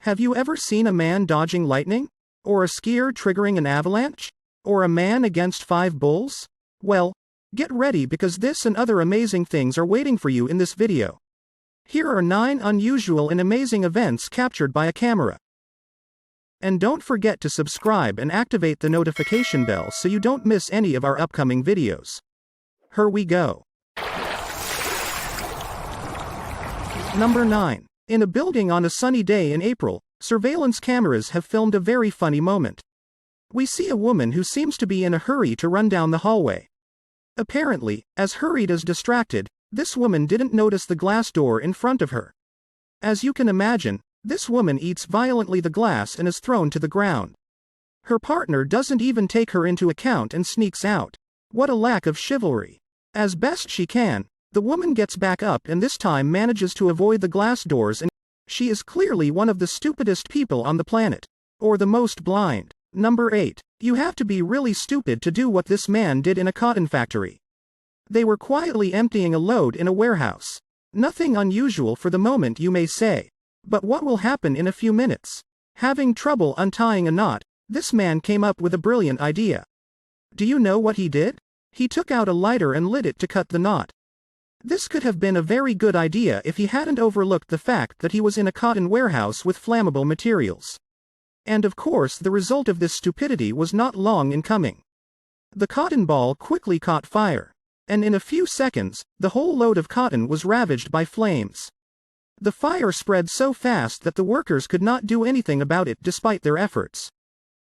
Have you ever seen a man dodging lightning? Or a skier triggering an avalanche? Or a man against 5 bulls? Well, get ready because this and other amazing things are waiting for you in this video. Here are 9 unusual and amazing events captured by a camera. And don't forget to subscribe and activate the notification bell so you don't miss any of our upcoming videos. Here we go. Number 9. In a building on a sunny day in April, surveillance cameras have filmed a very funny moment. We see a woman who seems to be in a hurry to run down the hallway. Apparently, as hurried as distracted, this woman didn't notice the glass door in front of her. As you can imagine, this woman eats violently the glass and is thrown to the ground. Her partner doesn't even take her into account and sneaks out. What a lack of chivalry. As best she can, the woman gets back up and this time manages to avoid the glass doors, and she is clearly one of the stupidest people on the planet. Or the most blind. Number 8. You have to be really stupid to do what this man did in a cotton factory. They were quietly emptying a load in a warehouse. Nothing unusual for the moment, you may say. But what will happen in a few minutes? Having trouble untying a knot, this man came up with a brilliant idea. Do you know what he did? He took out a lighter and lit it to cut the knot. This could have been a very good idea if he hadn't overlooked the fact that he was in a cotton warehouse with flammable materials. And of course the result of this stupidity was not long in coming. The cotton ball quickly caught fire. And in a few seconds, the whole load of cotton was ravaged by flames. The fire spread so fast that the workers could not do anything about it despite their efforts.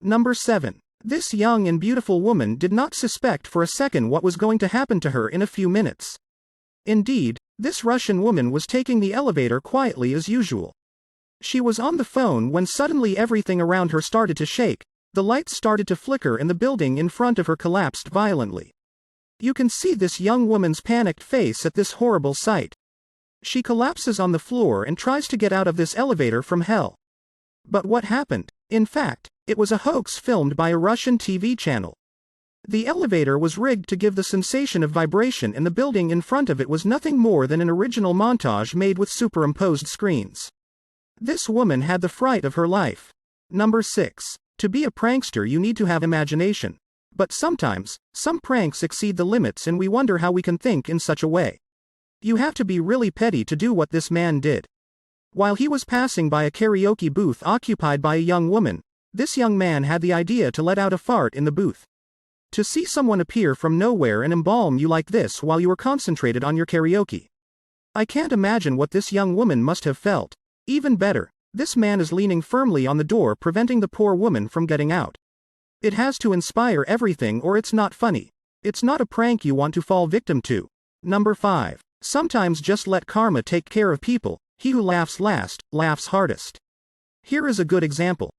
Number 7. This young and beautiful woman did not suspect for a second what was going to happen to her in a few minutes. Indeed, this Russian woman was taking the elevator quietly as usual. She was on the phone when suddenly everything around her started to shake, the lights started to flicker and the building in front of her collapsed violently. You can see this young woman's panicked face at this horrible sight. She collapses on the floor and tries to get out of this elevator from hell. But what happened? In fact, it was a hoax filmed by a Russian TV channel. The elevator was rigged to give the sensation of vibration, and the building in front of it was nothing more than an original montage made with superimposed screens. This woman had the fright of her life. Number 6. To be a prankster you need to have imagination. But sometimes, some pranks exceed the limits and we wonder how we can think in such a way. You have to be really petty to do what this man did. While he was passing by a karaoke booth occupied by a young woman, this young man had the idea to let out a fart in the booth. To see someone appear from nowhere and embalm you like this while you were concentrated on your karaoke. I can't imagine what this young woman must have felt. Even better, this man is leaning firmly on the door, preventing the poor woman from getting out. It has to inspire everything or it's not funny. It's not a prank you want to fall victim to. Number 5. Sometimes just let karma take care of people. He who laughs last, laughs hardest. Here is a good example.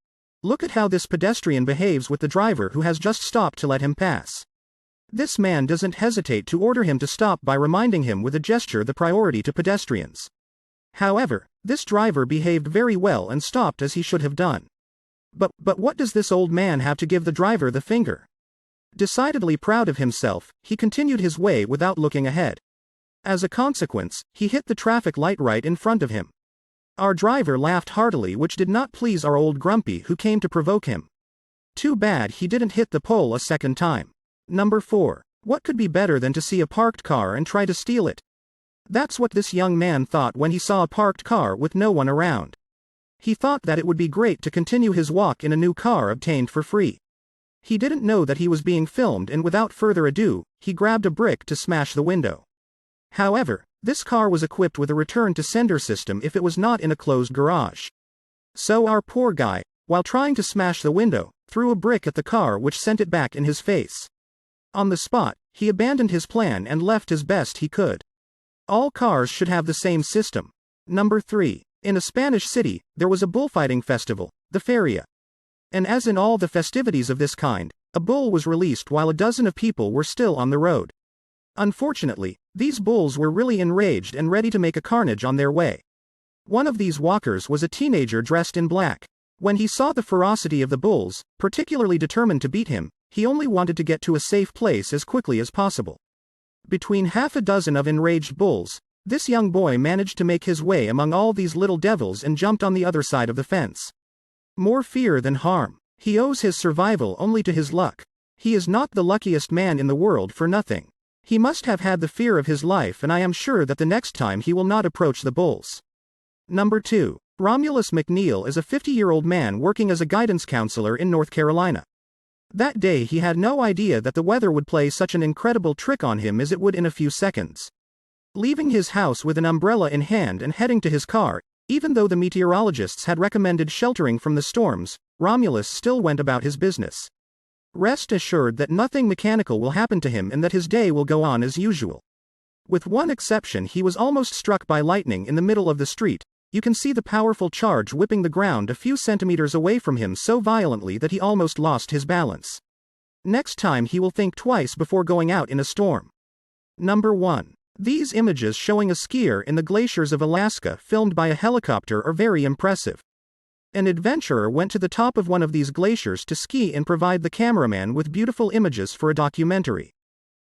Look at how this pedestrian behaves with the driver who has just stopped to let him pass. This man doesn't hesitate to order him to stop by reminding him with a gesture the priority to pedestrians. However, this driver behaved very well and stopped as he should have done. But what does this old man have to give the driver the finger? Decidedly proud of himself, he continued his way without looking ahead. As a consequence, he hit the traffic light right in front of him. Our driver laughed heartily, which did not please our old grumpy who came to provoke him. Too bad he didn't hit the pole a second time. Number 4. What could be better than to see a parked car and try to steal it? That's what this young man thought when he saw a parked car with no one around. He thought that it would be great to continue his walk in a new car obtained for free. He didn't know that he was being filmed, and without further ado, he grabbed a brick to smash the window. However, this car was equipped with a return to sender system if it was not in a closed garage. So our poor guy, while trying to smash the window, threw a brick at the car which sent it back in his face. On the spot, he abandoned his plan and left as best he could. All cars should have the same system. Number 3. In a Spanish city, there was a bullfighting festival, the feria. And as in all the festivities of this kind, a bull was released while a dozen of people were still on the road. Unfortunately, these bulls were really enraged and ready to make a carnage on their way. One of these walkers was a teenager dressed in black. When he saw the ferocity of the bulls, particularly determined to beat him, he only wanted to get to a safe place as quickly as possible. Between half a dozen of enraged bulls, This young boy managed to make his way among all these little devils and jumped on the other side of the fence. More fear than harm. He owes his survival only to his luck. He is not the luckiest man in the world for nothing. He must have had the fear of his life, and I am sure that the next time he will not approach the bulls. Number 2. Romulus McNeil is a 50-year-old man working as a guidance counselor in North Carolina. That day he had no idea that the weather would play such an incredible trick on him as it would in a few seconds. Leaving his house with an umbrella in hand and heading to his car, even though the meteorologists had recommended sheltering from the storms, Romulus still went about his business. Rest assured that nothing mechanical will happen to him and that his day will go on as usual. With one exception, he was almost struck by lightning in the middle of the street. You can see the powerful charge whipping the ground a few centimeters away from him so violently that he almost lost his balance. Next time he will think twice before going out in a storm. Number 1. These images showing a skier in the glaciers of Alaska filmed by a helicopter are very impressive. An adventurer went to the top of one of these glaciers to ski and provide the cameraman with beautiful images for a documentary.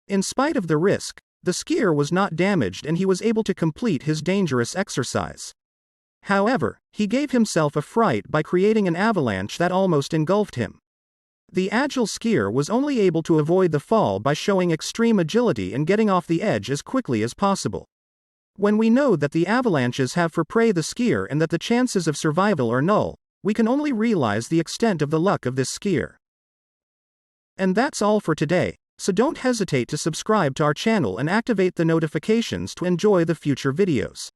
In spite of the risk, the skier was not damaged and he was able to complete his dangerous exercise. However, he gave himself a fright by creating an avalanche that almost engulfed him. The agile skier was only able to avoid the fall by showing extreme agility and getting off the edge as quickly as possible. When we know that the avalanches have for prey the skier and that the chances of survival are null, we can only realize the extent of the luck of this skier. And that's all for today, so don't hesitate to subscribe to our channel and activate the notifications to enjoy the future videos.